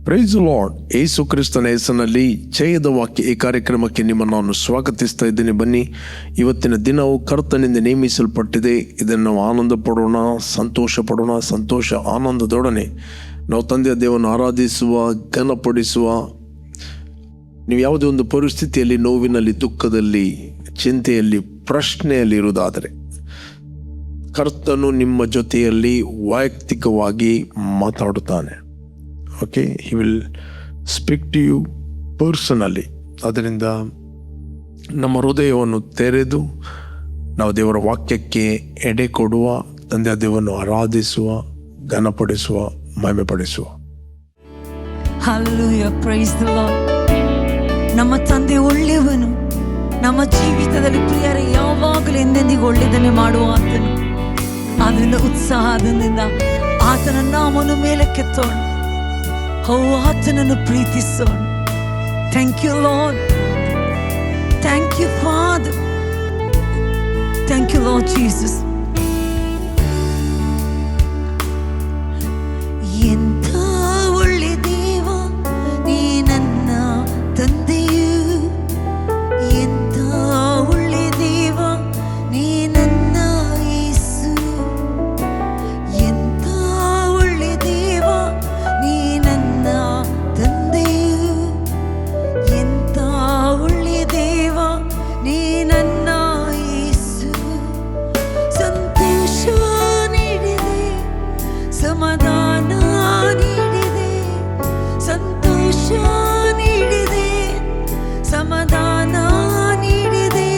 Price lord. ಯೇಸು ಕ್ರಿಸ್ತನ ಹೆಸರಿನಲ್ಲಿ ಜಯದ ವಾಕ್ಯ ಈ ಕಾರ್ಯಕ್ರಮಕ್ಕೆ ನಿಮ್ಮನ್ನು ನಾನು ಸ್ವಾಗತಿಸ್ತಾ ಇದ್ದೀನಿ. ಬನ್ನಿ, ಇವತ್ತಿನ ದಿನವು ಕರ್ತನಿಂದ ನೇಮಿಸಲ್ಪಟ್ಟಿದೆ. ಇದನ್ನು ನಾವು ಆನಂದ ಪಡೋಣ, ಸಂತೋಷ ಪಡೋಣ. ಸಂತೋಷ ಆನಂದದೊಡನೆ ನಾವು ತಂದೆಯ ದೇವರನ್ನು ಆರಾಧಿಸುವ, ಘನಪಡಿಸುವ. ನೀವು ಯಾವುದೇ ಒಂದು ಪರಿಸ್ಥಿತಿಯಲ್ಲಿ, ನೋವಿನಲ್ಲಿ, ದುಃಖದಲ್ಲಿ, ಚಿಂತೆಯಲ್ಲಿ, ಪ್ರಶ್ನೆಯಲ್ಲಿ ಇರುವುದಾದರೆ ಕರ್ತನು ನಿಮ್ಮ ಜೊತೆಯಲ್ಲಿ ವೈಯಕ್ತಿಕವಾಗಿ ಮಾತಾಡುತ್ತಾನೆ. Okay, he will speak to you personally. ಅದರಿಂದ ನಮ್ಮ ಹೃದಯವನ್ನು ತೆರೆದು ನಾವು ದೇವರ ವಾಕ್ಯಕ್ಕೆ ಎಡೆ ಕೊಡುವ, ತಂದೆಯ ದೇವರನ್ನು ಆರಾಧಿಸುವ, ಘನಪಡಿಸುವ, ಮಹಿಮೆಪಡಿಸುವ. Hallelujah, praise the Lord. ನಮ್ಮ ತಂದೆ ಒಳ್ಳೆಯವನು. ನಮ್ಮ ಜೀವಿತದಲ್ಲಿ ಪ್ರಿಯರ ಯಾವಾಗಲೂ ಎಂದೆಂದಿಗೂ ಒಳ್ಳೆಯದನ್ನೇ ಮಾಡುವ ಆತನು. ಅದರಿಂದ ಉತ್ಸಾಹದಿಂದ ಆತನ ನಾಮವನ್ನು ಮೇಲೆ ಕೆತ್ತೋಣ. ಆತನನ್ನು ಪ್ರೀತಿಸೋಣ. Thank you Lord, thank you Father, thank you Lord Jesus. ಎಂಥ ಒಳ್ಳೆ ದೇವ ನೀ ನನ್ನ ತಂದೆಯು, ಎಂಥ ಒಳ್ಳೆ ದೇವ ನೀ ನನ್ನ ಯೇಸು, ಎಂಥ ಒಳ್ಳೆ ದೇವ ನೀ ನನ್ನ ತಂದೆಯು, ಎಂಥ ಒಳ್ಳೆ ದೇವ ನೀ ನನ್ನ ಯೇಸು. ಸಂತೋಷ ನೀಡಿದೆ, ಸಮಾಧಾನ ನೀಡಿದೆ, ಸಂತೋಷ ನೀಡಿದೆ, ಸಮಾಧಾನ ನೀಡಿದೆ,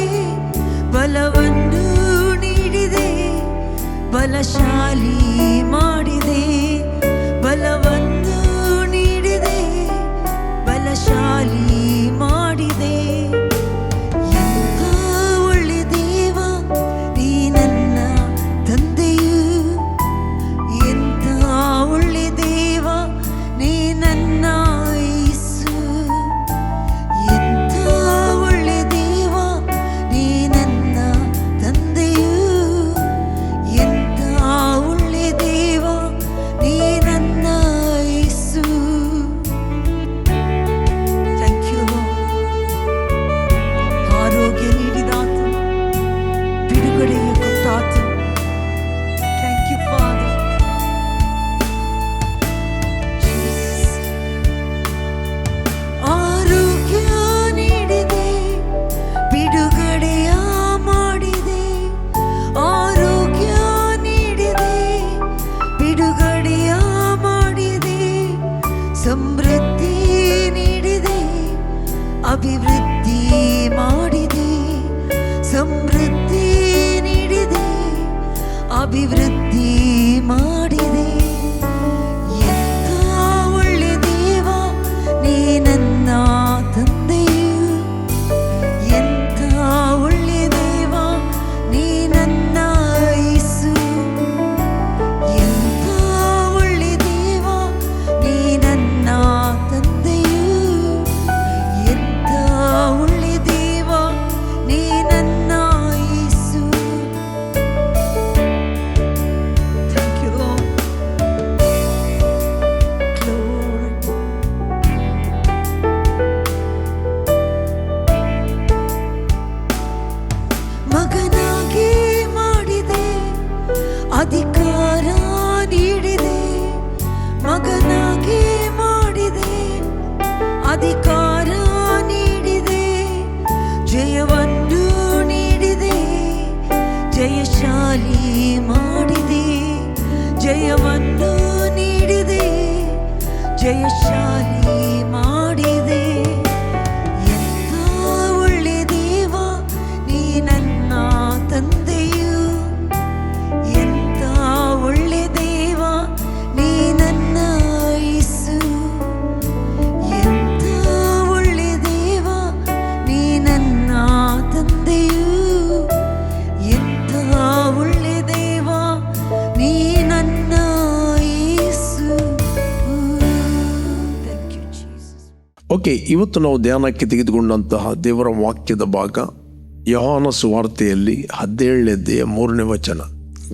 ಬಲವನ್ನು ನೀಡಿದೆ, ಬಲಶಾಲಿ ಮಾಡಿದೆ, ಬಲವನ್ನು ನೀಡಿದೆ, ಬಲಶಾಲಿ ಮಾಡಿದೆ. ಎಂಥ ಒಳ್ಳೆ ದೇವ ನೀ ನನ್ನ ತಂದೆಯು, ಎಂಥ ಒಳ್ಳೆ ದೇವ ನೀ ನನ್ನ ಯೇಸು, ಎಂಥ ಒಳ್ಳೆ ದೇವ ನೀ ನನ್ನ ತಂದೆಯು, ಎಂಥ ಒಳ್ಳೆ ದೇವ ನೀ ನನ್ನ ಯೇಸು. ಥ್ಯಾಂಕ್ ಯು ಆರೋಗ್ಯ ನೀಡಿದಾತನು, ಬಿಡುಗಡೆಯ ಕೊಟ್ಟಾತನು. Thank you father. ಆರೋಗ್ಯ ನೀಡಿದೆ, ಬಿಡುಗಡೆಯ ಮಾಡಿದೆ, ಆರೋಗ್ಯ ನೀಡಿದೆ, ಬಿಡುಗಡೆಯ ಮಾಡಿದೆ, ಸಮೃದ್ಧಿ ನೀಡಿದೆ, ಅಭಿವೃದ್ಧಿ ಮಾಡಿದೆ, ಸಮೃದ್ಧಿ ನೀಡಿದೆ, ಅಭಿವೃದ್ಧಿ ಮಾಡಿದೆ. ಎಂಥ ಒಳ್ಳೆ ದೇವ ನೀ ನನ್ನ ತಂದೆಯು, ಎಂಥ ಒಳ್ಳೆ ದೇವ ನೀ ನನ್ನ ಯೇಸು, ಎಂಥ ಒಳ್ಳೆ ದೇವ ನೀ ನನ್ನ ತಂದೆಯು, ಎಂಥ ಒಳ್ಳೆ ದೇವ ನೀ ನನ್ನ ಯೇಸು. Thank you, Lord. Glory. ಮಗನಾಗಿ ಮಾಡಿದೆ, ಅಧಿಕಾರ ನೀಡಿದೆ, ಮಗನಾಗಿ ಮಾಡಿದೆ, ಅಧಿಕಾರ ನೀಡಿದೆ, ಜಯವನ್ನು ನೀಡಿದೆ, ಜಯಶಾಲಿ ಮಾಡಿದೆ, ಜಯವನ್ನು ನೀಡಿದೆ, ಜಯಶಾಲಿ ಮಾಡಿದೆ. ಎಂಥ ಒಳ್ಳೆ ದೇವ ನೀ ನನ್ನ ತಂದೆಯು, ಎಂಥ ಒಳ್ಳೆ ದೇವ ನೀ ನನ್ನ ಯೇಸು, ಎಂಥ ಒಳ್ಳೆ ದೇವ ನೀ ನನ್ನ ತಂದೆಯು, ಎಂಥ ಒಳ್ಳೆ ದೇವ ನೀ ನನ್ನ ಯೇಸು. Thank you, Jesus. ಓಕೆ, ಇವತ್ತು ನಾವು ಧ್ಯಾನಕ್ಕೆ ತೆಗೆದುಕೊಂಡಂತಹ ದೇವರ ವಾಕ್ಯದ ಭಾಗ ಯೋಹಾನ ಸುವಾರ್ತೆಯಲ್ಲಿ 17ನೇ ಅಧ್ಯಾಯ 3ನೇ ವಚನ.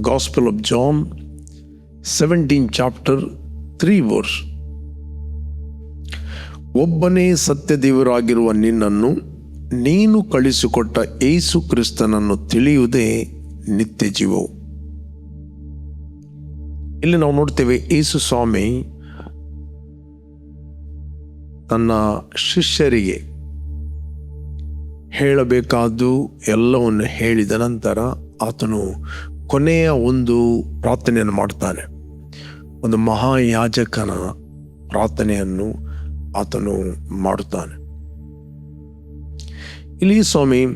Gospel of John 17 chapter 3 verse. ಒಬ್ಬನೇ ಸತ್ಯ ದೇವರಾಗಿರುವ ನಿನ್ನನ್ನು ನೀನು ಕಳಿಸಿಕೊಟ್ಟ ಯೇಸು ಕ್ರಿಸ್ತನನ್ನು ತಿಳಿಯುವುದೇ ನಿತ್ಯ ಜೀವವು. ಇಲ್ಲಿ ನಾವು ನೋಡ್ತೇವೆ, ಯೇಸು ಸ್ವಾಮಿ ತನ್ನ ಶಿಷ್ಯರಿಗೆ ಹೇಳಬೇಕಾದ್ದು ಎಲ್ಲವನ್ನು ಹೇಳಿದ ನಂತರ ಆತನು ಕೊನೆಯ ಒಂದು ಪ್ರಾರ್ಥನೆಯನ್ನು ಮಾಡ್ತಾನೆ. ಒಂದು ಮಹಾಯಾಜಕನ ಪ್ರಾರ್ಥನೆಯನ್ನು ಆತನು ಮಾಡುತ್ತಾನೆ. ಇಲ್ಲಿ ಸ್ವಾಮಿ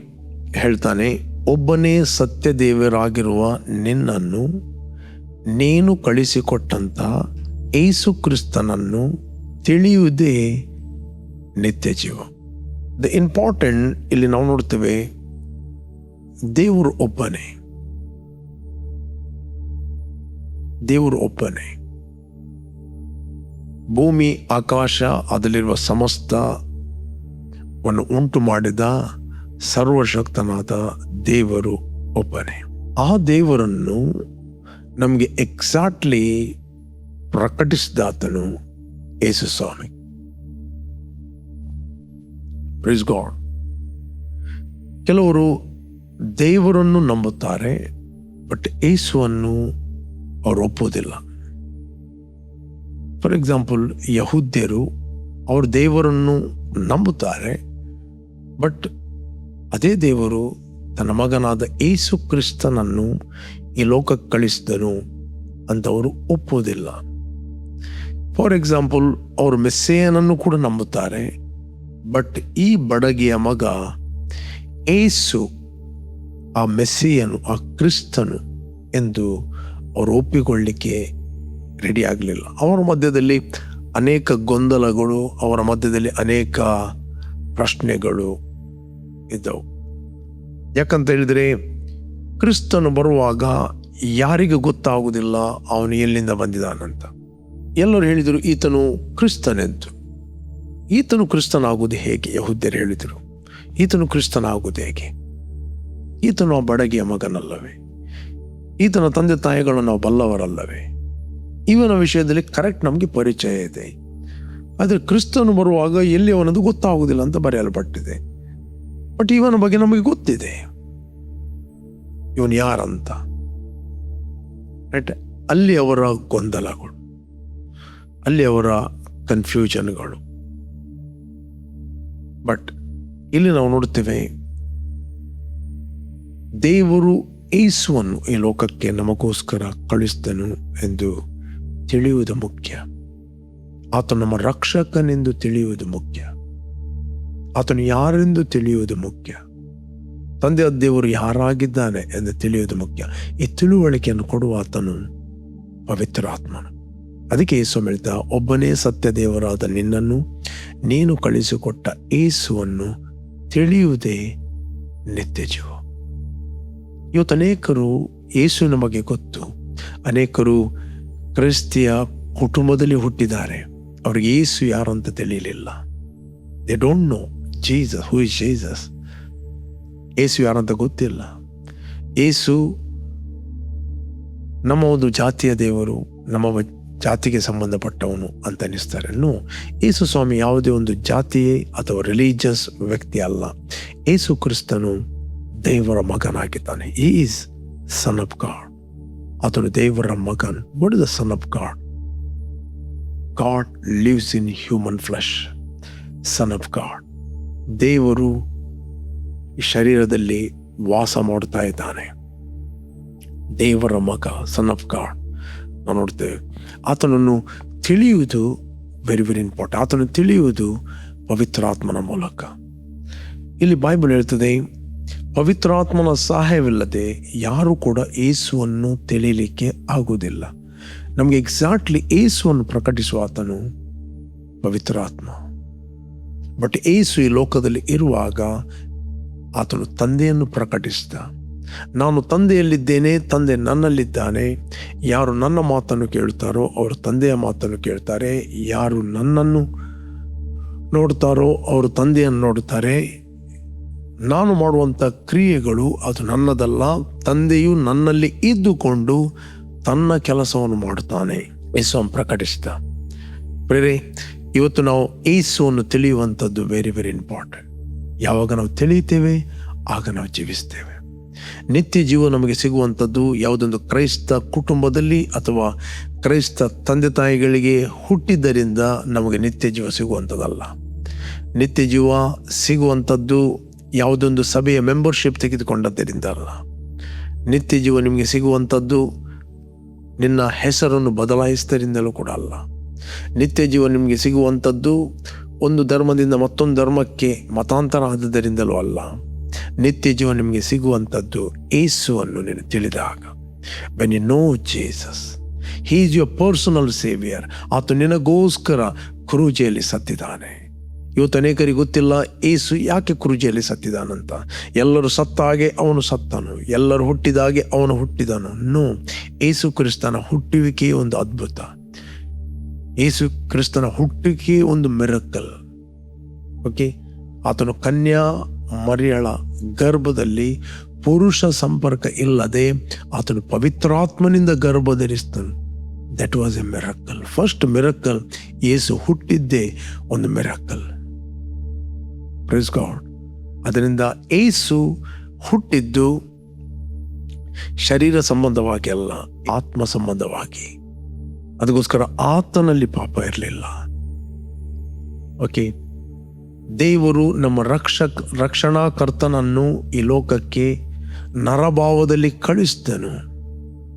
ಹೇಳ್ತಾನೆ, ಒಬ್ಬನೇ ಸತ್ಯ ದೇವರಾಗಿರುವ ನಿನ್ನನ್ನು ನೀನು ಕಳಿಸಿಕೊಟ್ಟಂತ ಯೇಸು ಕ್ರಿಸ್ತನನ್ನು ತಿಳಿಯುವುದೇ ನಿತ್ಯ ಜೀವ. ದ ಇಂಪಾರ್ಟೆಂಟ್ ಇಲ್ಲಿ ನಾವು ನೋಡ್ತೇವೆ, ದೇವರು ಒಬ್ಬನೇ, ದೇವರು ಒಬ್ಬನೇ. ಭೂಮಿ ಆಕಾಶ ಅದರಲ್ಲಿರುವ ಸಮಸ್ತವನ್ನು ಉಂಟು ಮಾಡಿದ ಸರ್ವಶಕ್ತನಾದ ದೇವರು ಒಬ್ಬನೇ. ಆ ದೇವರನ್ನು ನಮಗೆ ಎಕ್ಸಾಕ್ಟ್ಲಿ ಪ್ರಕಟಿಸಿದಾತನು ಯೇಸು ಸ್ವಾಮಿ. Praise God. ಕೆಲವರು ದೇವರನ್ನು ನಂಬುತ್ತಾರೆ, ಬಟ್ ಯೇಸುವನ್ನು ಅವರು ಒಪ್ಪುವುದಿಲ್ಲ. ಫಾರ್ ಎಕ್ಸಾಂಪಲ್, ಯಹೂದ್ಯರು ಅವರು ದೇವರನ್ನು ನಂಬುತ್ತಾರೆ, ಬಟ್ ಅದೇ ದೇವರು ತನ್ನ ಮಗನಾದ ಯೇಸು ಕ್ರಿಸ್ತನನ್ನು ಈ ಲೋಕಕ್ಕೆ ಕಳಿಸಿದನು ಅಂತ ಅವರು ಒಪ್ಪುವುದಿಲ್ಲ. ಫಾರ್ ಎಕ್ಸಾಂಪಲ್, ಅವರು ಮೆಸ್ಸೇಯನನ್ನು ಕೂಡ ನಂಬುತ್ತಾರೆ, ಬಟ್ ಈ ಬಡಗಿಯ ಮಗ ಯೇಸು ಆ ಮೆಸ್ಸಿಯನು, ಆ ಕ್ರಿಸ್ತನು ಎಂದು ಅವರು ಒಪ್ಪಿಕೊಳ್ಳಿಕ್ಕೆ ರೆಡಿ ಆಗಲಿಲ್ಲ. ಅವರ ಮಧ್ಯದಲ್ಲಿ ಅನೇಕ ಗೊಂದಲಗಳು, ಅವರ ಮಧ್ಯದಲ್ಲಿ ಅನೇಕ ಪ್ರಶ್ನೆಗಳು ಇದ್ದವು. ಯಾಕಂತ ಹೇಳಿದರೆ, ಕ್ರಿಸ್ತನು ಬರುವಾಗ ಯಾರಿಗೂ ಗೊತ್ತಾಗುವುದಿಲ್ಲ ಅವನು ಎಲ್ಲಿಂದ ಬಂದಿದ್ದಾನಂತ. ಎಲ್ಲರೂ ಹೇಳಿದರು ಈತನು ಕ್ರಿಸ್ತನೆಂದು. ಈತನು ಕ್ರಿಸ್ತನಾಗುವುದು ಹೇಗೆ? ಯಹೂದ್ಯರು ಹೇಳಿದರು, ಈತನು ಕ್ರಿಸ್ತನಾಗುವುದು ಹೇಗೆ? ಈತನು ಆ ಬಡಗಿಯ ಮಗನಲ್ಲವೇ? ಈತನ ತಂದೆ ತಾಯಿಗಳನ್ನು ನಾವು ಬಲ್ಲವರಲ್ಲವೇ? ಇವನ ವಿಷಯದಲ್ಲಿ ಕರೆಕ್ಟ್ ನಮಗೆ ಪರಿಚಯ ಇದೆ, ಆದರೆ ಕ್ರಿಸ್ತನು ಬರುವಾಗ ಎಲ್ಲಿ ಅವನದು ಗೊತ್ತಾಗುವುದಿಲ್ಲ ಅಂತ ಬರೆಯಲ್ಪಟ್ಟಿದೆ. ಬಟ್ ಇವನ ಬಗ್ಗೆ ನಮಗೆ ಗೊತ್ತಿದೆ, ಇವನು ಯಾರಂತ. ರೈಟ್? ಅಲ್ಲಿ ಅವರ ಗೊಂದಲಗಳು, ಅಲ್ಲಿ ಅವರ ಕನ್ಫ್ಯೂಷನ್ಗಳು. ಬಟ್ ಇಲ್ಲಿ ನಾವು ನೋಡ್ತೇವೆ, ದೇವರು ಯೇಸುವನ್ನು ಈ ಲೋಕಕ್ಕೆ ನಮಗೋಸ್ಕರ ಕಳಿಸಿದನು ಎಂದು ತಿಳಿಯುವುದು ಮುಖ್ಯ. ಆತನು ನಮ್ಮ ರಕ್ಷಕನೆಂದು ತಿಳಿಯುವುದು ಮುಖ್ಯ. ಆತನು ಯಾರೆಂದು ತಿಳಿಯುವುದು ಮುಖ್ಯ. ತಂದೆಯ ದೇವರು ಯಾರಾಗಿದ್ದಾನೆ ಎಂದು ತಿಳಿಯುವುದು ಮುಖ್ಯ. ಈ ತಿಳುವಳಿಕೆಯನ್ನು ಕೊಡುವ ಆತನು ಪವಿತ್ರಾತ್ಮನು. ಅದಕ್ಕೆ ಯೇಸು ಹೇಳ್ತಾ, ಒಬ್ಬನೇ ಸತ್ಯ ದೇವರಾದ ನಿನ್ನನ್ನು ನೀನು ಕಳಿಸಿಕೊಟ್ಟ ಯೇಸುವನ್ನು ತಿಳಿಯುವುದೇ ನಿತ್ಯ ಜೀವ. ಇವತ್ತು ಅನೇಕರು ಯೇಸುವಿನ ಬಗ್ಗೆ ಗೊತ್ತು, ಅನೇಕರು ಕ್ರಿಸ್ತಿಯ ಕುಟುಂಬದಲ್ಲಿ ಹುಟ್ಟಿದ್ದಾರೆ, ಅವ್ರಿಗೆ ಯೇಸು ಯಾರು ಅಂತ ತಿಳಿಯಲಿಲ್ಲ. They don't know Jesus, who is Jesus. Yesu ಯಾರಂತ ಗೊತ್ತಿಲ್ಲ. ಯೇಸು ನಮ್ಮ ಒಂದು ಜಾತಿಯ ದೇವರು, ನಮ್ಮ ಜಾತಿಗೆ ಸಂಬಂಧಪಟ್ಟವನು ಅಂತ ಅನ್ನಿಸ್ತಾರೆ. ಯೇಸು ಸ್ವಾಮಿ ಯಾವುದೇ ಒಂದು ಜಾತಿ ಅಥವಾ ರಿಲಿಜಿಯಸ್ ವ್ಯಕ್ತಿ ಅಲ್ಲ. ಯೇಸು ಕ್ರಿಸ್ತನು ದೇವರ ಮಗನಾಗಿದ್ದಾನೆ. He is Son of God. ಆತನು ದೇವರ ಮಗನ್. What is the Son of God? God lives in human flesh. Son of God. ದೇವರು ಈ ಶರೀರದಲ್ಲಿ ವಾಸ ಮಾಡ್ತಾ ಇದ್ದಾನೆ. ದೇವರ ಮಗ, ಸನ್ ಆಫ್ ಗಾಡ್. ನಾವು ನೋಡ್ತೇವೆ, ಆತನನ್ನು ತಿಳಿಯುವುದು ವೆರಿ ವೆರಿ ಇಂಪಾರ್ಟೆಂಟ್. ಆತನು ತಿಳಿಯುವುದು ಪವಿತ್ರಾತ್ಮನ ಮೂಲಕ. ಇಲ್ಲಿ ಬೈಬಲ್ ಹೇಳ್ತದೆ, ಪವಿತ್ರಾತ್ಮನ ಸಹಾಯವಿಲ್ಲದೆ ಯಾರು ಕೂಡ ಯೇಸುವನ್ನು ತಿಳಿಯಲಿಕ್ಕೆ ಆಗುವುದಿಲ್ಲ. ನಮಗೆ ಎಕ್ಸಾಕ್ಟ್ಲಿ ಯೇಸುವನ್ನು ಪ್ರಕಟಿಸುವ ಆತನು ಪವಿತ್ರಾತ್ಮ. ಬಟ್ ಯೇಸು ಈ ಲೋಕದಲ್ಲಿ ಇರುವಾಗ ಆತನು ತಂದೆಯನ್ನು ಪ್ರಕಟಿಸಿದ. ನಾನು ತಂದೆಯಲ್ಲಿದ್ದೇನೆ, ತಂದೆ ನನ್ನಲ್ಲಿದ್ದಾನೆ. ಯಾರು ನನ್ನ ಮಾತನ್ನು ಕೇಳ್ತಾರೋ ಅವರು ತಂದೆಯ ಮಾತನ್ನು ಕೇಳ್ತಾರೆ. ಯಾರು ನನ್ನನ್ನು ನೋಡ್ತಾರೋ ಅವರು ತಂದೆಯನ್ನು ನೋಡುತ್ತಾರೆ. ನಾನು ಮಾಡುವಂಥ ಕ್ರಿಯೆಗಳು ಅದು ನನ್ನದಲ್ಲ, ತಂದೆಯು ನನ್ನಲ್ಲಿ ಇದ್ದುಕೊಂಡು ತನ್ನ ಕೆಲಸವನ್ನು ಮಾಡುತ್ತಾನೆ. ಯೇಸುವನ್ನು ಪ್ರಕಟಿಸಿದ. ಪ್ರೇರೆ, ಇವತ್ತು ನಾವು ಯೇಸುವನ್ನು ತಿಳಿಯುವಂಥದ್ದು ವೆರಿ ವೆರಿ ಇಂಪಾರ್ಟೆಂಟ್. ಯಾವಾಗ ನಾವು ತಿಳಿಯುತ್ತೇವೆ ಆಗ ನಾವು ಜೀವಿಸ್ತೇವೆ. ನಿತ್ಯ ಜೀವ ನಮಗೆ ಸಿಗುವಂಥದ್ದು ಯಾವುದೊಂದು ಕ್ರೈಸ್ತ ಕುಟುಂಬದಲ್ಲಿ ಅಥವಾ ಕ್ರೈಸ್ತ ತಂದೆ ತಾಯಿಗಳಿಗೆ ಹುಟ್ಟಿದ್ದರಿಂದ ನಮಗೆ ನಿತ್ಯ ಜೀವ ಸಿಗುವಂಥದ್ದಲ್ಲ. ನಿತ್ಯ ಜೀವ ಸಿಗುವಂಥದ್ದು ಯಾವುದೊಂದು ಸಭೆಯ ಮೆಂಬರ್ಶಿಪ್ ತೆಗೆದುಕೊಂಡದ್ದರಿಂದ ಅಲ್ಲ. ನಿತ್ಯ ಜೀವ ನಿಮಗೆ ಸಿಗುವಂಥದ್ದು ನಿನ್ನ ಹೆಸರನ್ನು ಬದಲಾಯಿಸಿದರಿಂದಲೂ ಕೂಡ ಅಲ್ಲ. ನಿತ್ಯ ಜೀವ ನಿಮಗೆ ಸಿಗುವಂಥದ್ದು ಒಂದು ಧರ್ಮದಿಂದ ಮತ್ತೊಂದು ಧರ್ಮಕ್ಕೆ ಮತಾಂತರ ಆದದರಿಂದಲೂ ಅಲ್ಲ. ನಿತ್ಯ ಜೀವ ನಿಮಗೆ ಸಿಗುವಂಥದ್ದು ಯೇಸುವನ್ನು ನೀನು ತಿಳಿದಾಗ. When you know Jesus, he is your personal saviour. ಆತ ನಿನಗೋಸ್ಕರ ಕ್ರೂಜೆಯಲ್ಲಿ ಸತ್ತಿದ್ದಾನೆ. ಇವತ್ತು ಅನೇಕರಿಗೆ ಗೊತ್ತಿಲ್ಲ ಯೇಸು ಯಾಕೆ ಕ್ರೂಜೆಯಲ್ಲಿ ಸತ್ತಿದಾನಂತ. ಎಲ್ಲರೂ ಸತ್ತ ಹಾಗೆ ಅವನು ಸತ್ತನು, ಎಲ್ಲರೂ ಹುಟ್ಟಿದಾಗೆ ಅವನು ಹುಟ್ಟಿದನು. ನೋ, ಯೇಸು ಕ್ರಿಸ್ತನ ಹುಟ್ಟುವಿಕೆ ಒಂದು ಅದ್ಭುತ. ಯೇಸು ಕ್ರಿಸ್ತನ ಹುಟ್ಟುವಿಕೆ ಒಂದು ಮಿರಕಲ್. ಓಕೆ, ಆತನು ಕನ್ಯಾ ಮರಿಯಳ ಗರ್ಭದಲ್ಲಿ ಪುರುಷ ಸಂಪರ್ಕ ಇಲ್ಲದೆ ಆತನು ಪವಿತ್ರಾತ್ಮನಿಂದ ಗರ್ಭ ಧರಿಸ್ತನು. That was a miracle. First miracle, Yesu ಹುಟ್ಟಿದ್ದೇ ಒಂದು ಮಿರಕಲ್. Praise God. ಅದರಿಂದ ಯೇಸು ಹುಟ್ಟಿದ್ದು ಶರೀರ ಸಂಬಂಧವಾಗಿ ಅಲ್ಲ, ಆತ್ಮ ಸಂಬಂಧವಾಗಿ. ಅದಕ್ಕೋಸ್ಕರ ಆತನಲ್ಲಿ ಪಾಪ ಇರಲಿಲ್ಲ. ಓಕೆ, ದೇವರು ನಮ್ಮ ರಕ್ಷಣಾಕರ್ತನನ್ನು ಈ ಲೋಕಕ್ಕೆ ನರಭಾವದಲ್ಲಿ ಕಳಿಸಿದನು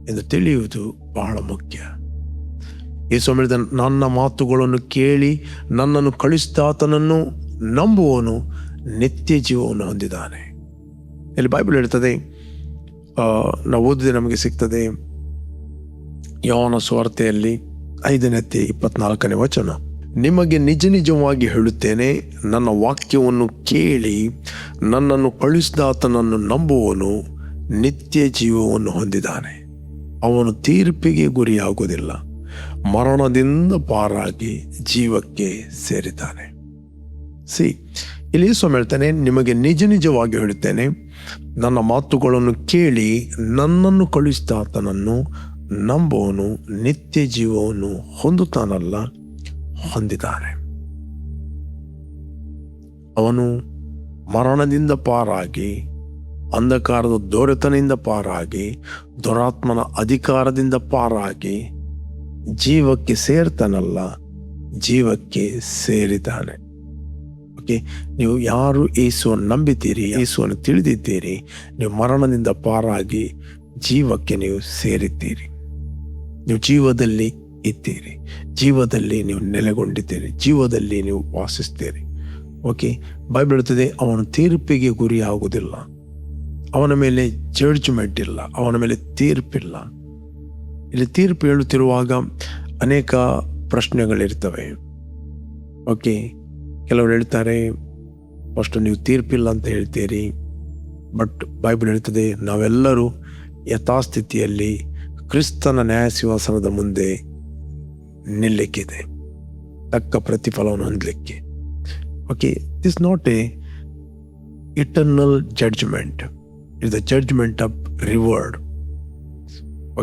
ಎಂದು ತಿಳಿಯುವುದು ಬಹಳ ಮುಖ್ಯ. ಯೇಸು ಹೇಳಿದ, ನನ್ನ ಮಾತುಗಳನ್ನು ಕೇಳಿ ನನ್ನನ್ನು ಕಳಿಸಿದಾತನನ್ನು ನಂಬುವನು ನಿತ್ಯ ಜೀವವನ್ನು ಹೊಂದಿದ್ದಾನೆ. ಇಲ್ಲಿ ಬೈಬಲ್ ಹೇಳ್ತದೆ, ನಾವು ಓದಿದ್ರೆ ನಮಗೆ ಸಿಗ್ತದೆ, ಯೋಹಾನ ಸುವಾರ್ತೆಯಲ್ಲಿ 5:24 ನಿಮಗೆ ನಿಜ ನಿಜವಾಗಿ ಹೇಳುತ್ತೇನೆ, ನನ್ನ ವಾಕ್ಯವನ್ನು ಕೇಳಿ ನನ್ನನ್ನು ಕಳಿಸಿದಾತನನ್ನು ನಂಬುವನು ನಿತ್ಯ ಜೀವವನ್ನು ಹೊಂದಿದ್ದಾನೆ. ಅವನು ತೀರ್ಪಿಗೆ ಗುರಿಯಾಗುವುದಿಲ್ಲ, ಮರಣದಿಂದ ಪಾರಾಗಿ ಜೀವಕ್ಕೆ ಸೇರಿದ್ದಾನೆ. ಇಲ್ಲಿ ಸ್ವಾಮಿ ಹೇಳ್ತಾನೆ, ನಿಮಗೆ ನಿಜ ನಿಜವಾಗಿ ಹೇಳುತ್ತೇನೆ, ನನ್ನ ಮಾತುಗಳನ್ನು ಕೇಳಿ ನನ್ನನ್ನು ಕಳಿಸಿದಾತನನ್ನು ನಂಬುವನು ನಿತ್ಯ ಜೀವವನ್ನು ಹೊಂದುತ್ತಾನಲ್ಲ, ಹೊಂದಿದ್ದಾನೆ. ಅವನು ಮರಣದಿಂದ ಪಾರಾಗಿ, ಅಂಧಕಾರದ ದೊರೆತನದಿಂದ ಪಾರಾಗಿ, ದುರಾತ್ಮನ ಅಧಿಕಾರದಿಂದ ಪಾರಾಗಿ ಜೀವಕ್ಕೆ ಸೇರ್ತಾನಲ್ಲ, ಜೀವಕ್ಕೆ ಸೇರಿದ್ದಾನೆ. ಓಕೆ, ನೀವು ಯಾರು ಯೇಸುವನ್ನು ನಂಬಿದ್ದೀರಿ, ಯೇಸುವನ್ನು ತಿಳಿದಿದ್ದೀರಿ, ನೀವು ಮರಣದಿಂದ ಪಾರಾಗಿ ಜೀವಕ್ಕೆ ನೀವು ಸೇರಿದ್ದೀರಿ. ನೀವು ಜೀವದಲ್ಲಿ ಇದ್ದೀರಿ, ಜೀವದಲ್ಲಿ ನೀವು ನೆಲೆಗೊಂಡಿದ್ದೀರಿ, ಜೀವದಲ್ಲಿ ನೀವು ವಾಸಿಸ್ತೀರಿ. ಓಕೆ, ಬೈಬಲ್ ಹೇಳ್ತದೆ, ಅವನು ತೀರ್ಪಿಗೆ ಗುರಿ ಆಗುವುದಿಲ್ಲ. ಅವನ ಮೇಲೆ ಜಡ್ಜ್ಮೆಂಟ್ ಇಲ್ಲ, ಅವನ ಮೇಲೆ ತೀರ್ಪಿಲ್ಲ. ಇಲ್ಲಿ ತೀರ್ಪು ಹೇಳುತ್ತಿರುವಾಗ ಅನೇಕ ಪ್ರಶ್ನೆಗಳಿರ್ತವೆ. ಓಕೆ, ಕೆಲವರು ಹೇಳ್ತಾರೆ, ಫಸ್ಟ್ ನೀವು ತೀರ್ಪಿಲ್ಲ ಅಂತ ಹೇಳ್ತೀರಿ, ಬಟ್ ಬೈಬಲ್ ಹೇಳ್ತದೆ ನಾವೆಲ್ಲರೂ ಯಥಾಸ್ಥಿತಿಯಲ್ಲಿ ಕ್ರಿಸ್ತನ ನ್ಯಾಯಸಿಂಹಾಸನದ ಮುಂದೆ ನಿಲ್ಲಕ್ಕಿದೆ, ತಕ್ಕ ಪ್ರತಿಫಲವನ್ನು ಹೊಂದಲಿಕ್ಕೆ. Okay, this not a eternal judgement, it the judgement of reward.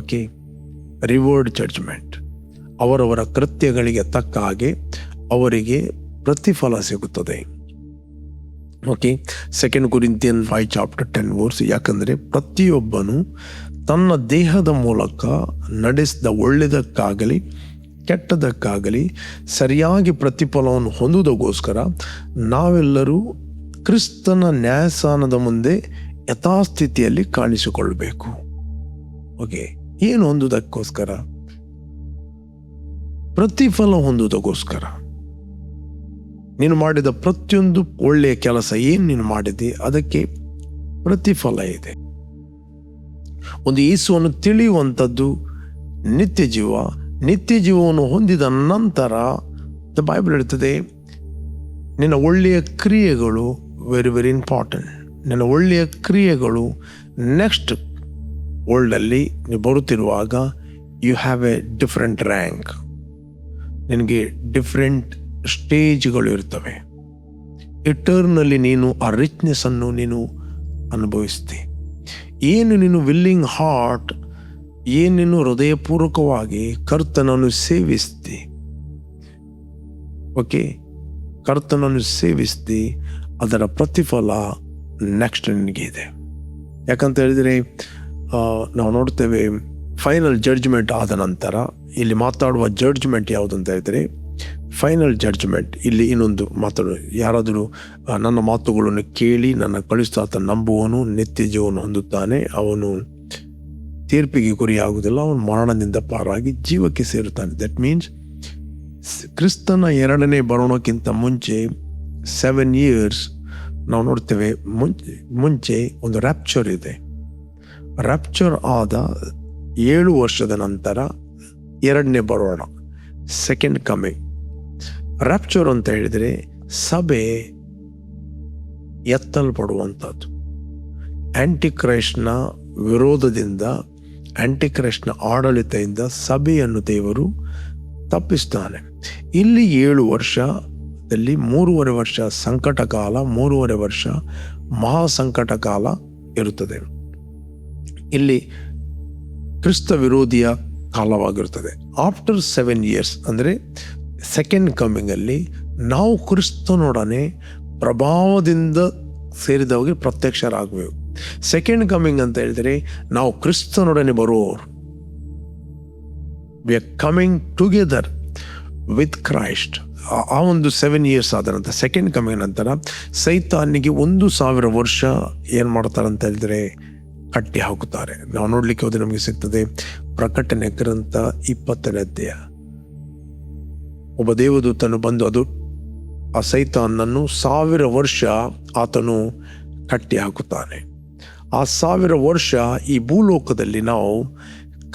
Okay, reward judgement. ಅವರವರ ಕೃತ್ಯಗಳಿಗೆ ತಕ್ಕ ಹಾಗೆ ಅವರಿಗೆ ಪ್ರತಿಫಲ ಸಿಗುತ್ತದೆ. Okay, 2 Corinthian 5:10. ಯಾಕಂದರೆ ಪ್ರತಿಯೊಬ್ಬನು ತನ್ನ ದೇಹದ ಮೂಲಕ ನಡೆಸಿದ ಒಳ್ಳೆಯದಕ್ಕಾಗಲಿ ಕೆಟ್ಟದಕ್ಕಾಗಲಿ ಸರಿಯಾಗಿ ಪ್ರತಿಫಲವನ್ನು ಹೊಂದುವುದಕ್ಕೋಸ್ಕರ ನಾವೆಲ್ಲರೂ ಕ್ರಿಸ್ತನ ನ್ಯಾಯಸ್ಥಾನದ ಮುಂದೆ ಯಥಾಸ್ಥಿತಿಯಲ್ಲಿ ಕಾಣಿಸಿಕೊಳ್ಳಬೇಕು. ಓಕೆ, ಏನು ಹೊಂದುವುದಕ್ಕೋಸ್ಕರ? ಪ್ರತಿಫಲ ಹೊಂದುವುದಕ್ಕೋಸ್ಕರ. ನೀನು ಮಾಡಿದ ಪ್ರತಿಯೊಂದು ಒಳ್ಳೆಯ ಕೆಲಸ ಏನು ನೀನು ಮಾಡಿದೆ ಅದಕ್ಕೆ ಪ್ರತಿಫಲ ಇದೆ. ಒಂದು ಯೇಸುವನ್ನು ತಿಳಿಯುವಂಥದ್ದು ನಿತ್ಯ ಜೀವ. ನಿತ್ಯ ಜೀವವನ್ನು ಹೊಂದಿದ ನಂತರ ದ ಬೈಬಲ್ ಹೇಳ್ತದೆ, ನಿನ್ನ ಒಳ್ಳೆಯ ಕ್ರಿಯೆಗಳು ವೆರಿ ವೆರಿ ಇಂಪಾರ್ಟೆಂಟ್. ನಿನ್ನ ಒಳ್ಳೆಯ ಕ್ರಿಯೆಗಳು ನೆಕ್ಸ್ಟ್ ವರ್ಲ್ಡಲ್ಲಿ ನೀವು ಬರುತ್ತಿರುವಾಗ you have a different rank. ನಿನಗೆ ಡಿಫ್ರೆಂಟ್ ಸ್ಟೇಜ್ಗಳು ಇರ್ತವೆ. ಇಟರ್ನಲ್ಲಿ ನೀನು ಆ ರಿಚ್ನೆಸ್ಸನ್ನು ನೀನು ಅನುಭವಿಸ್ತಿ. ಏನು ನೀನು ವಿಲ್ಲಿಂಗ್ ಹಾರ್ಟ್, ಏನು ನೀನು ಹೃದಯಪೂರ್ವಕವಾಗಿ ಕರ್ತನನ್ನು ಸೇವಿಸ್ತಿ, ಓಕೆ, ಕರ್ತನನ್ನು ಸೇವಿಸ್ತಿ ಅದರ ಪ್ರತಿಫಲ ನೆಕ್ಸ್ಟ್ ನಿನಗೆ ಇದೆ. ಯಾಕಂತ ಹೇಳಿದರೆ ನಾವು ನೋಡ್ತೇವೆ ಫೈನಲ್ ಜಡ್ಜ್ಮೆಂಟ್ ಆದ ನಂತರ ಇಲ್ಲಿ ಮಾತಾಡುವ ಜಡ್ಜ್ಮೆಂಟ್ ಯಾವುದು ಅಂತ ಹೇಳಿದರೆ ಫೈನಲ್ ಜಡ್ಜ್ಮೆಂಟ್. ಇಲ್ಲಿ ಇನ್ನೊಂದು ಮಾತಾಡೋ, ಯಾರಾದರೂ ನನ್ನ ಮಾತುಗಳನ್ನು ಕೇಳಿ ನನ್ನ ಕಳಿಸ್ತಾತ ನಂಬುವನು ನಿತ್ಯ ಜೀವನ ಹೊಂದುತ್ತಾನೆ, ಅವನು ತೀರ್ಪಿಗೆ ಗುರಿಯಾಗುವುದಿಲ್ಲ, ಅವನು ಮರಣದಿಂದ ಪಾರಾಗಿ ಜೀವಕ್ಕೆ ಸೇರುತ್ತಾನೆ. ದಟ್ ಮೀನ್ಸ್ ಕ್ರಿಸ್ತನ ಎರಡನೇ ಬರೋಣಕ್ಕಿಂತ ಮುಂಚೆ 7 years ನಾವು ನೋಡ್ತೇವೆ ಮುಂಚೆ ಒಂದು ರ್ಯಾಪ್ಚರ್ ಇದೆ. ರ್ಯಾಪ್ಚರ್ ಆದ 7 ವರ್ಷದ ನಂತರ ಎರಡನೇ ಬರೋಣ, ಸೆಕೆಂಡ್ ಕಮಿಂಗ್. ರ್ಯಾಪ್ಚರ್ ಅಂತ ಹೇಳಿದರೆ ಸಭೆ ಎತ್ತಲ್ಪಡುವಂಥದ್ದು. ಆಂಟಿಕ್ರೈಸ್ಟ್ನ ವಿರೋಧದಿಂದ, ಆಂಟಿಕ್ರೈಸ್ಟ್ನ ಆಡಳಿತದಿಂದ ಸಭೆಯನ್ನು ದೇವರು ತಪ್ಪಿಸ್ತಾನೆ. ಇಲ್ಲಿ 7 ವರ್ಷದಲ್ಲಿ 3.5 ವರ್ಷ ಸಂಕಟ ಕಾಲ, 3.5 ವರ್ಷ ಮಹಾಸಂಕಟ ಕಾಲ ಇರುತ್ತದೆ. ಇಲ್ಲಿ ಕ್ರಿಸ್ತ ವಿರೋಧಿಯ ಕಾಲವಾಗಿರುತ್ತದೆ. ಆಫ್ಟರ್ 7 years ಅಂದರೆ ಸೆಕೆಂಡ್ ಕಮಿಂಗಲ್ಲಿ ನಾವು ಕ್ರಿಸ್ತನೊಡನೆ ಪ್ರಭಾವದಿಂದ ಸೇರಿದವರಿಗೆ ಪ್ರತ್ಯಕ್ಷರಾಗಬೇಕು. ಸೆಕೆಂಡ್ ಕಮಿಂಗ್ ಅಂತ ಹೇಳಿದರೆ ನಾವು ಕ್ರಿಸ್ತನೊಡನೆ ಬರುವವರು. We are coming together with Christ. ಆ ಒಂದು 7 years ಆದ ನಂತರ ಸೆಕೆಂಡ್ ಕಮಿಂಗ್ ನಂತರ ಸೈತಾನಿಗೆ 1,000 ವರ್ಷ ಏನು ಮಾಡ್ತಾರೆ ಅಂತ ಹೇಳಿದರೆ ಕಟ್ಟಿ ಹಾಕುತ್ತಾರೆ. ನಾವು ನೋಡಲಿಕ್ಕೆ ಹೋದರೆ ನಮಗೆ ಸಿಗ್ತದೆ ಪ್ರಕಟಣೆ ಗ್ರಂಥ 20ನೇ ಅಧ್ಯಾಯ. ಒಬ್ಬ ದೇವದೂತನು ಬಂದು ಅದು ಆ ಸೈತಾನನ್ನು 1000 ವರ್ಷ ಆತನು ಕಟ್ಟಿ ಹಾಕುತ್ತಾನೆ. ಆ 1000 ವರ್ಷ ಈ ಭೂಲೋಕದಲ್ಲಿ ನಾವು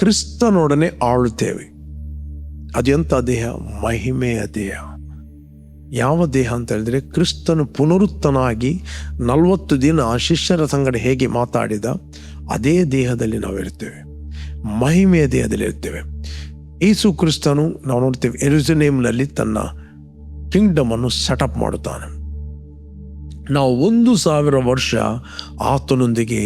ಕ್ರಿಸ್ತನೊಡನೆ ಆಳುತ್ತೇವೆ. ಅದೆಂಥ ದೇಹ? ಮಹಿಮೆಯ ದೇಹ. ಯಾವ ದೇಹ ಅಂತ ಹೇಳಿದ್ರೆ ಕ್ರಿಸ್ತನು ಪುನರುತ್ತನಾಗಿ 40 ದಿನ ಶಿಷ್ಯರ ಸಂಗಡ ಹೇಗೆ ಮಾತಾಡಿದ ಅದೇ ದೇಹದಲ್ಲಿ ನಾವಿರ್ತೇವೆ, ಮಹಿಮೆಯ ದೇಹದಲ್ಲಿ ಇರ್ತೇವೆ. ಯೇಸು ಕ್ರಿಸ್ತನು ನಾವು ನೋಡ್ತೇವೆ ಯೆರೂಸಲೇಮಿನಲ್ಲಿ ತನ್ನ ಕಿಂಗ್ಡಮ್ ಅನ್ನು ಸೆಟಪ್ ಮಾಡುತ್ತಾನೆ. ನಾವು 1,000 ವರ್ಷ ಆತನೊಂದಿಗೆ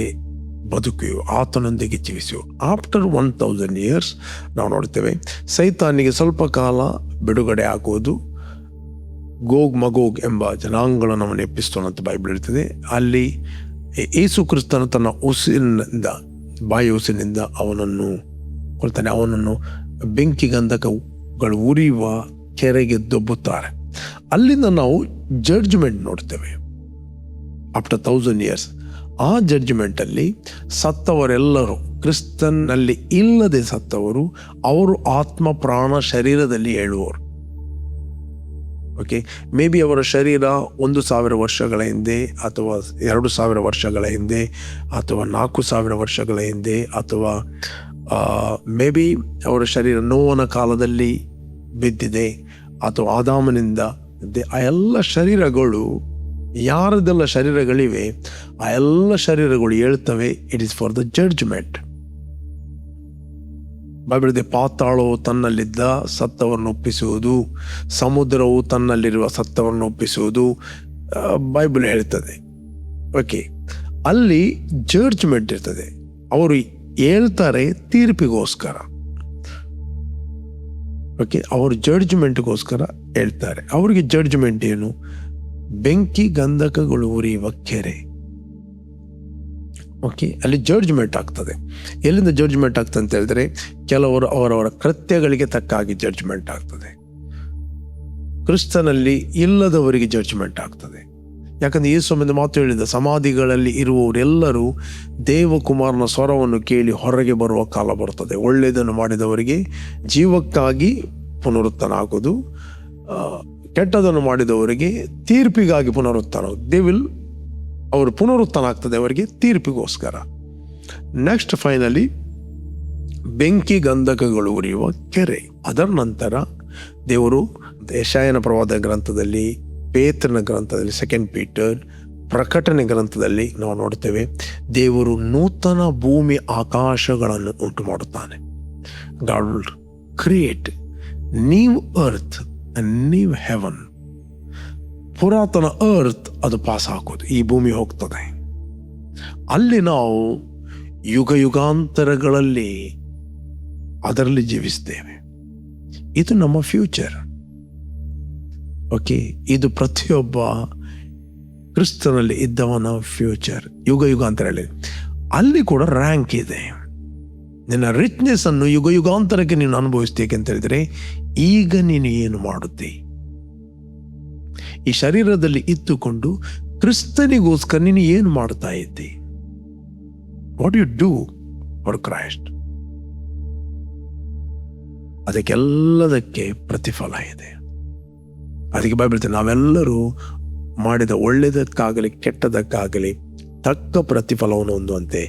ಬದುಕುವೆವು, ಆತನೊಂದಿಗೆ ಜೀವಿಸುವೆವು. ಆಫ್ಟರ್ 1,000 years ನಾವು ನೋಡ್ತೇವೆ ಸೈತಾನಿಗೆ ಸ್ವಲ್ಪ ಕಾಲ ಬಿಡುಗಡೆ ಆಗುವುದು. ಗೋಗ್ ಮಗೋಗ್ ಎಂಬ ಜನಾಂಗಗಳನ್ನು ಅವನು ಎಪ್ಪಿಸ್ತಾನೆ ಅಂತ ಬೈಬಲ್ ಇರ್ತದೆ. ಅಲ್ಲಿ ಯೇಸು ಕ್ರಿಸ್ತನು ತನ್ನ ಉಸಿರಿನಿಂದ, ಬಾಯಿ ಉಸಿರಿನಿಂದ ಅವನನ್ನು ಕೊಲ್ತಾನೆ. ಅವನನ್ನು ಬೆಂಕಿ ಗಂಧಕಗಳು ಉರಿಯುವ ಕೆರೆಗೆ ದೊಬ್ಬುತ್ತಾರೆ. ಅಲ್ಲಿಂದ ನಾವು ಜಡ್ಜ್ಮೆಂಟ್ ನೋಡ್ತೇವೆ ಆಫ್ಟರ್ 1000 years. ಆ ಜಡ್ಜ್ಮೆಂಟಲ್ಲಿ ಸತ್ತವರೆಲ್ಲರೂ, ಕ್ರಿಸ್ತನಲ್ಲಿ ಇಲ್ಲದೆ ಸತ್ತವರು, ಅವರು ಆತ್ಮ ಪ್ರಾಣ ಶರೀರದಲ್ಲಿ ಹೇಳುವರು. ಓಕೆ, ಮೇ ಬಿ ಅವರ ಶರೀರ 1,000 ವರ್ಷಗಳ ಹಿಂದೆ ಅಥವಾ 2,000 ವರ್ಷಗಳ ಹಿಂದೆ ಅಥವಾ 4,000 ವರ್ಷಗಳ ಹಿಂದೆ ಅಥವಾ ಮೇ ಬಿ ಅವರ ಶರೀರ ನೋವನ ಕಾಲದಲ್ಲಿ ಬಿದ್ದಿದೆ ಅಥವಾ ಆದಾಮನಿಂದ ಆ ಎಲ್ಲ ಶರೀರಗಳು, ಯಾರದೆಲ್ಲ ಶರೀರಗಳಿವೆ ಆ ಎಲ್ಲ ಶರೀರಗಳು ಹೇಳ್ತವೆ it is for the judgement. Bible ಪಾತಾಳವು ತನ್ನಲ್ಲಿದ್ದ ಸತ್ತವನ್ನು ಒಪ್ಪಿಸುವುದು, ಸಮುದ್ರವು ತನ್ನಲ್ಲಿರುವ ಸತ್ತವನ್ನು ಒಪ್ಪಿಸುವುದು ಬೈಬಲ್ ಹೇಳ್ತದೆ. ಓಕೆ, ಅಲ್ಲಿ ಜಡ್ಜ್ಮೆಂಟ್ ಇರ್ತದೆ. ಅವರು ಹೇಳ್ತಾರೆ ತೀರ್ಪಿಗೋಸ್ಕರ. ಓಕೆ, ಅವರು ಜಡ್ಜ್ಮೆಂಟ್ಗೋಸ್ಕರ ಹೇಳ್ತಾರೆ. ಅವರಿಗೆ ಜಡ್ಜ್ಮೆಂಟ್ ಏನು? ಬೆಂಕಿ ಗಂಧಕಗಳು ಉರಿಯುವ ಕೆರೆ. ಓಕೆ, ಅಲ್ಲಿ ಜಡ್ಜ್ಮೆಂಟ್ ಆಗ್ತದೆ. ಎಲ್ಲಿಂದ ಜಡ್ಜ್ಮೆಂಟ್ ಆಗ್ತದೆ ಅಂತ ಹೇಳಿದ್ರೆ ಕೆಲವರು ಅವರವರ ಕೃತ್ಯಗಳಿಗೆ ತಕ್ಕ ಹಾಗೆ ಜಡ್ಜ್ಮೆಂಟ್ ಆಗ್ತದೆ. ಕ್ರಿಸ್ತನಲ್ಲಿ ಇಲ್ಲದವರಿಗೆ ಜಡ್ಜ್ಮೆಂಟ್ ಆಗ್ತದೆ. ಯಾಕಂದ್ರೆ ಯೇಸುವಿನ ಮಾತು ಹೇಳಿದ, ಸಮಾಧಿಗಳಲ್ಲಿ ಇರುವವರೆಲ್ಲರೂ ದೇವಕುಮಾರನ ಸ್ವರವನ್ನು ಕೇಳಿ ಹೊರಗೆ ಬರುವ ಕಾಲ ಬರ್ತದೆ. ಒಳ್ಳೆಯದನ್ನು ಮಾಡಿದವರಿಗೆ ಜೀವಕ್ಕಾಗಿ ಪುನರುತ್ಥಾನ ಆಗೋದು, ಕೆಟ್ಟದನ್ನು ಮಾಡಿದವರಿಗೆ ತೀರ್ಪಿಗಾಗಿ ಪುನರುತ್ಥಾನ. ಅವರು ಪುನರುತ್ಥಾನ ಆಗ್ತದೆ ಅವರಿಗೆ ತೀರ್ಪಿಗೋಸ್ಕರ. ನೆಕ್ಸ್ಟ್ ಫೈನಲಿ ಬೆಂಕಿ ಗಂಧಕಗಳು ಉರಿಯುವ ಕೆರೆ. ಅದರ ನಂತರ ದೇವರು ಯೆಶಾಯನ ಪ್ರವಾದ ಗ್ರಂಥದಲ್ಲಿ, ಪೇತ್ರನ ಗ್ರಂಥದಲ್ಲಿ, 2 ಪೀಟರ್, ಪ್ರಕಟಣೆ ಗ್ರಂಥದಲ್ಲಿ ನಾವು ನೋಡ್ತೇವೆ ದೇವರು ನೂತನ ಭೂಮಿ ಆಕಾಶಗಳನ್ನು ಉಂಟು ಮಾಡುತ್ತಾನೆ. God will create new earth and new heaven. ಪುರಾತನ ಅರ್ತ್ ಅದು ಪಾಸ್ ಹಾಕೋದು, ಈ ಭೂಮಿ ಹೋಗ್ತದೆ. ಅಲ್ಲಿ ನಾವು ಯುಗ ಯುಗಾಂತರಗಳಲ್ಲಿ ಅದರಲ್ಲಿ ಜೀವಿಸ್ತೇವೆ. ಇದು ನಮ್ಮ ಫ್ಯೂಚರ್. ಓಕೆ, ಇದು ಪ್ರತಿಯೊಬ್ಬ ಕ್ರಿಸ್ತನಲ್ಲಿ ಇದ್ದವನ ಫ್ಯೂಚರ್. ಯುಗಾಂತರದಲ್ಲಿ ಅಲ್ಲಿ ಕೂಡ ರ್ಯಾಂಕ್ ಇದೆ. ನಿನ್ನ ರಿಚ್ನೆಸ್ ಅನ್ನು ಯುಗಾಂತರಕ್ಕೆ ನೀನು ಅನುಭವಿಸ್ತೀಕೆ ಅಂತ ಹೇಳಿದ್ರೆ, ಈಗ ನೀನು ಏನು ಮಾಡುತ್ತಿ? ಈ ಶರೀರದಲ್ಲಿ ಇತ್ತುಕೊಂಡು ಕ್ರಿಸ್ತನಿಗೋಸ್ಕರ ನೀನು ಏನು ಮಾಡ್ತಾ ಇದ್ದಿ? What you do for Christ? ಅದಕ್ಕೆಲ್ಲದಕ್ಕೆ ಪ್ರತಿಫಲ ಇದೆ. ಅದಕ್ಕೆ ಬೈಬಲ್ ಹೇಳ್ತಾರೆ, ನಾವೆಲ್ಲರೂ ಮಾಡಿದ ಒಳ್ಳೆಯದಕ್ಕಾಗಲಿ ಕೆಟ್ಟದಕ್ಕಾಗಲಿ ತಕ್ಕ ಪ್ರತಿಫಲವನ್ನು ಹೊಂದುವಂತೆ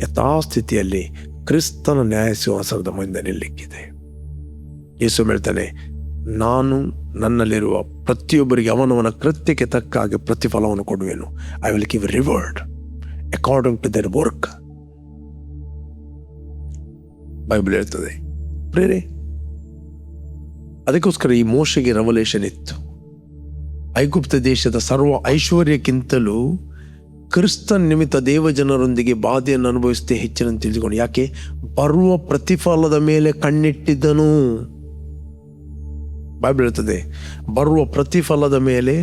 ಯಥಾಸ್ಥಿತಿಯಲ್ಲಿ ಕ್ರಿಸ್ತನ ನ್ಯಾಯಸಿಂಹಾಸನದ ಮುಂದೆ ನಿಲ್ಲಿಕ್ಕಿದೆ. ಯೇಸು ಹೇಳ್ತಾನೆ, ನಾನು ನನ್ನಲ್ಲಿರುವ ಪ್ರತಿಯೊಬ್ಬರಿಗೆ ಅವನವನ ಕೃತ್ಯಕ್ಕೆ ತಕ್ಕ ಹಾಗೆ ಪ್ರತಿಫಲವನ್ನು ಕೊಡುವೆನು. I will give reward according to their work. Bible ಹೇಳ್ತದೆ ಪ್ರೇರೆ. ಅದಕ್ಕೋಸ್ಕರ ಈ ಮೋಶೆಗೆ ರೆವಲೇಷನ್ ಇತ್ತು. ಐಗುಪ್ತ ದೇಶದ ಸರ್ವ ಐಶ್ವರ್ಯಕ್ಕಿಂತಲೂ ಕ್ರಿಸ್ತನ್ ನಿಮಿತ್ತ ದೇವಜನರೊಂದಿಗೆ ಬಾಧೆಯನ್ನು ಅನುಭವಿಸದೆ ಹೆಚ್ಚಿನ ತಿಳಿದುಕೊಂಡು, ಯಾಕೆ? ಬರುವ ಪ್ರತಿಫಲದ ಮೇಲೆ ಕಣ್ಣಿಟ್ಟಿದ್ದನು. ಬೈಬಲ್ ಹೇಳ್ತದೆ, ಬರುವ ಪ್ರತಿಫಲದ ಮೇಲೆ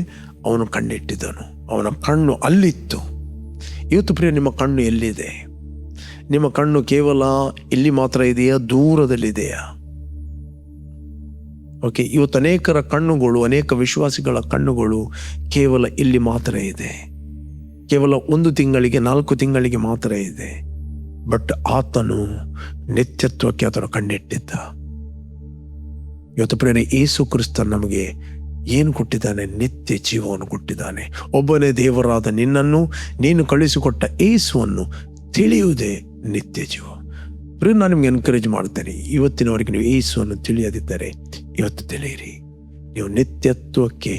ಅವನು ಕಣ್ಣಿಟ್ಟಿದ್ದನು. ಅವನ ಕಣ್ಣು ಅಲ್ಲಿತ್ತು. ಇವತ್ತು ಪ್ರಿಯ, ನಿಮ್ಮ ಕಣ್ಣು ಎಲ್ಲಿದೆ? ನಿಮ್ಮ ಕಣ್ಣು ಕೇವಲ ಇಲ್ಲಿ ಮಾತ್ರ ಇದೆಯಾ? ದೂರದಲ್ಲಿದೆಯಾ? ಓಕೆ, ಇವತ್ತು ಅನೇಕರ ಕಣ್ಣುಗಳು, ಅನೇಕ ವಿಶ್ವಾಸಿಗಳ ಕಣ್ಣುಗಳು ಕೇವಲ ಇಲ್ಲಿ ಮಾತ್ರ ಇದೆ. ಕೇವಲ 1 ತಿಂಗಳಿಗೆ 4 ತಿಂಗಳಿಗೆ ಮಾತ್ರ ಇದೆ. ಬಟ್ ಆತನು ನಿತ್ಯತ್ವಕ್ಕೆ ಆತನು ಕಣ್ಣಿಟ್ಟಿದ್ದ. ಇವತ್ತು ಪ್ರೇರಣೆ, ಯೇಸು ಕ್ರಿಸ್ತ ನಮಗೆ ಏನು ಕೊಟ್ಟಿದ್ದಾನೆ? ನಿತ್ಯ ಜೀವವನ್ನು ಕೊಟ್ಟಿದ್ದಾನೆ. ಒಬ್ಬನೇ ದೇವರಾದ ನಿನ್ನನ್ನು, ನೀನು ಕಳಿಸಿಕೊಟ್ಟ ಯೇಸುವನ್ನು ತಿಳಿಯುವುದೇ ನಿತ್ಯ ಜೀವ. ಪ್ರೇರಣೆ, ನಾನು ನಿಮ್ಗೆ ಎನ್ಕರೇಜ್ ಮಾಡ್ತೇನೆ, ಇವತ್ತಿನವರೆಗೆ ನೀವು ಯೇಸುವನ್ನು ತಿಳಿಯದಿದ್ದರೆ ಇವತ್ತು ತಿಳಿಯಿರಿ. ನೀವು ನಿತ್ಯತ್ವಕ್ಕೆ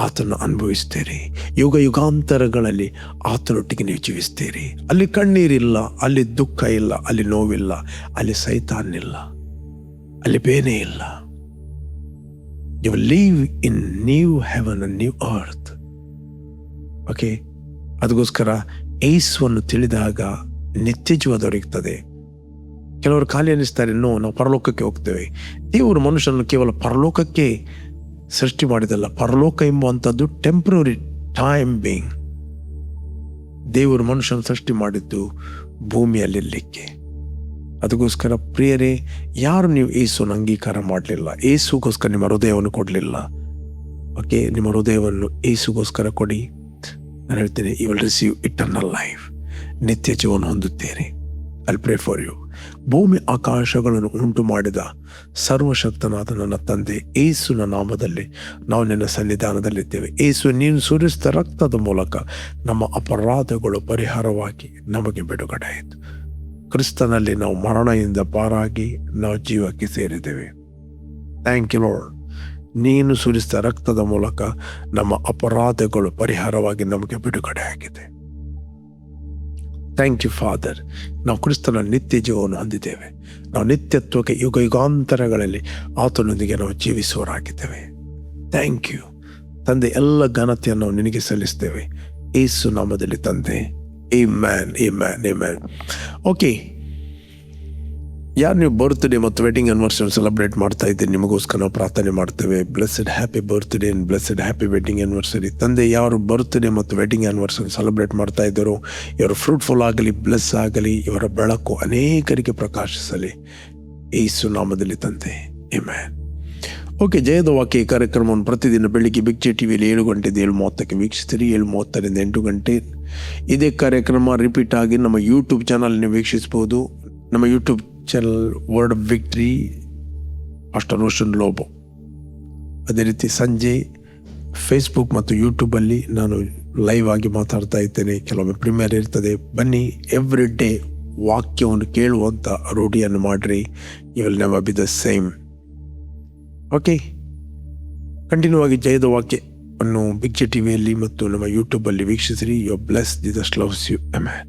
ಆತನ್ನು ಅನುಭವಿಸ್ತೀರಿ. ಯುಗಾಂತರಗಳಲ್ಲಿ ಆತನೊಟ್ಟಿಗೆ ನೀವು ಜೀವಿಸ್ತೀರಿ. ಅಲ್ಲಿ ಕಣ್ಣೀರಿಲ್ಲ, ಅಲ್ಲಿ ದುಃಖ ಇಲ್ಲ, ಅಲ್ಲಿ ನೋವಿಲ್ಲ, ಅಲ್ಲಿ ಸೈತಾನಿಲ್ಲ, ಅಲ್ಲಿ ಬೇನೆ ಇಲ್ಲ. You will live in new heaven and new earth. Okay, ಅದಕ್ಕೋಸ್ಕರ ಯೇಸುವನ್ನು ತಿಳಿದಾಗ ನಿತ್ಯ ಜೀವ ದೊರೆಯುತ್ತದೆ. ಕೆಲವರು ಖಾಲಿ ಅನ್ನಿಸ್ತಾರೆ, ನಾವು ಪರಲೋಕಕ್ಕೆ ಹೋಗ್ತೇವೆ. ದೇವರು ಮನುಷ್ಯನನ್ನು ಕೇವಲ ಪರಲೋಕಕ್ಕೆ ಸೃಷ್ಟಿ ಮಾಡಿದಲ್ಲ. ಪರಲೋಕ ಎಂಬುವಂಥದ್ದು ಟೆಂಪ್ರರಿ ಟೈಮ್ ಬೀಯಿಂಗ್. ದೇವರು ಮನುಷ್ಯನ ಸೃಷ್ಟಿ ಮಾಡಿದ್ದು ಭೂಮಿಯಲ್ಲಿರಲಿಕ್ಕೆ. ಅದಕ್ಕೋಸ್ಕರ ಪ್ರಿಯರೇ, ಯಾರು ನೀವು ಯೇಸುವನ್ನು ಅಂಗೀಕಾರ ಮಾಡಲಿಲ್ಲ, ಯೇಸುಗೋಸ್ಕರ ನಿಮ್ಮ ಹೃದಯವನ್ನು ಕೊಡಲಿಲ್ಲ, ಓಕೆ, ನಿಮ್ಮ ಹೃದಯವನ್ನು ಯೇಸುಗೋಸ್ಕರ ಕೊಡಿ. ನಾನು ಹೇಳ್ತೇನೆ, you will receive eternal life. ನಿತ್ಯ ಜೀವನ ಹೊಂದುತ್ತೀರಿ. I pray for you. ಭೂಮಿ ಆಕಾಶಗಳನ್ನು ಉಂಟು ಮಾಡಿದ ಸರ್ವಶಕ್ತನಾದ ನನ್ನ ತಂದೆ ಯೇಸುವಿನ ನಾಮದಲ್ಲಿ ನಾವು ನಿನ್ನ ಸನ್ನಿಧಾನದಲ್ಲಿದ್ದೇವೆ. ಯೇಸು, ನೀನು ಸುರಿಸಿದ ರಕ್ತದ ಮೂಲಕ ನಮ್ಮ ಅಪರಾಧಗಳು ಪರಿಹಾರವಾಗಿ ನಮಗೆ ಬಿಡುಗಡೆ ಆಯಿತು. ಕ್ರಿಸ್ತನಲ್ಲಿ ನಾವು ಮರಣದಿಂದ ಪಾರಾಗಿ ನಾವು ಜೀವಕ್ಕೆ ಸೇರಿದ್ದೇವೆ. Thank you lord. ನೀನು ಸುರಿಸಿದ ರಕ್ತದ ಮೂಲಕ ನಮ್ಮ ಅಪರಾಧಗಳು ಪರಿಹಾರವಾಗಿ ನಮಗೆ ಬಿಡುಗಡೆ ಆಗಿದೆ. Thank you father. ನಾವು ಕ್ರಿಸ್ತನ ನಿತ್ಯ ಜೀವವನ್ನು ಹೊಂದಿದ್ದೇವೆ. ನಾವು ನಿತ್ಯತ್ವಕ್ಕೆ ಯುಗಾಂತರಗಳಲ್ಲಿ ಆತನೊಂದಿಗೆ ನಾವು ಜೀವಿಸುವವರಾಗಿದ್ದೇವೆ. ಥ್ಯಾಂಕ್ ಯು ತಂದೆ. ಎಲ್ಲ ಘನತೆಯನ್ನು ನಾವು ನಿನಗೆ ಸಲ್ಲಿಸ್ತೇವೆ ಯೇಸು ನಾಮದಲ್ಲಿ ತಂದೆ. Amen, amen, amen. ಓಕೆ, ಯಾರು ನೀವು ಬರ್ತ್ಡೇ ಮತ್ತು ವೆಡ್ಡಿಂಗ್ ಆನಿವರ್ಸರಿ ಸೆಲೆಬ್ರೇಟ್ ಮಾಡ್ತಾ ಇದ್ದೀರಿ, ನಿಮಗೋಸ್ಕರ ನಾವು ಪ್ರಾರ್ಥನೆ ಮಾಡ್ತೇವೆ. Blessed happy birthday and blessed happy wedding anniversary. ತಂದೆ, ಯಾರು ಬರ್ತ್ಡೇ ಮತ್ತು ವೆಡ್ಡಿಂಗ್ ಆನಿವರ್ಸರಿ ಸೆಲೆಬ್ರೇಟ್ ಮಾಡ್ತಾ ಇದ್ದಾರೋ, ಇವರು ಫ್ರೂಟ್ಫುಲ್ ಆಗಲಿ, ಬ್ಲೆಸ್ ಆಗಲಿ, ಇವರ ಬೆಳಕು ಅನೇಕರಿಗೆ ಪ್ರಕಾಶಿಸಲಿ ಯೇಸು ನಾಮದಲ್ಲಿ ತಂದೆ. ಆಮೆನ್. ಓಕೆ, ಜಯದ ವಾಕ್ಯ ಈ ಕಾರ್ಯಕ್ರಮವನ್ನು ಪ್ರತಿದಿನ ಬೆಳಿಗ್ಗೆ ಬಿಗ್ ಜೆ ಟಿವಿಯಲ್ಲಿ 7 ಗಂಟೆಯಿಂದ 7:30ಕ್ಕೆ ವೀಕ್ಷಿಸ್ತೀರಿ. 7:30ರಿಂದ 8 ಗಂಟೆ ಇದೇ ಕಾರ್ಯಕ್ರಮ ರಿಪೀಟ್ ಆಗಿ ನಮ್ಮ ಯೂಟ್ಯೂಬ್ ಚಾನಲ್ನ ವೀಕ್ಷಿಸ್ಬೋದು. ನಮ್ಮ YouTube channel word of victory pastor Roshan Lobo. ಅದೇ ರೀತಿ ಸಂಜೆ ಫೇಸ್ಬುಕ್ ಮತ್ತು ಯೂಟ್ಯೂಬಲ್ಲಿ ನಾನು ಲೈವ್ ಆಗಿ ಮಾತಾಡ್ತಾ ಇದ್ದೇನೆ. ಕೆಲವೊಮ್ಮೆ ಪ್ರೀಮಿಯರ್ ಇರ್ತದೆ. ಬನ್ನಿ, ಎವ್ರಿ ಡೇ ವಾಕ್ಯವನ್ನು ಕೇಳುವಂಥ ರೂಢಿಯನ್ನು ಮಾಡಿರಿ. You will never be the same. Okay, continue ಆಗಿ ಜಯದ ವಾಕ್ಯವನ್ನು ಬಿಗ್ ಜೆ ಟಿವಿಯಲ್ಲಿ ಮತ್ತು ನಮ್ಮ ಯೂಟ್ಯೂಬಲ್ಲಿ ವೀಕ್ಷಿಸಿರಿ. You are blessed. Jesus loves you. Amen.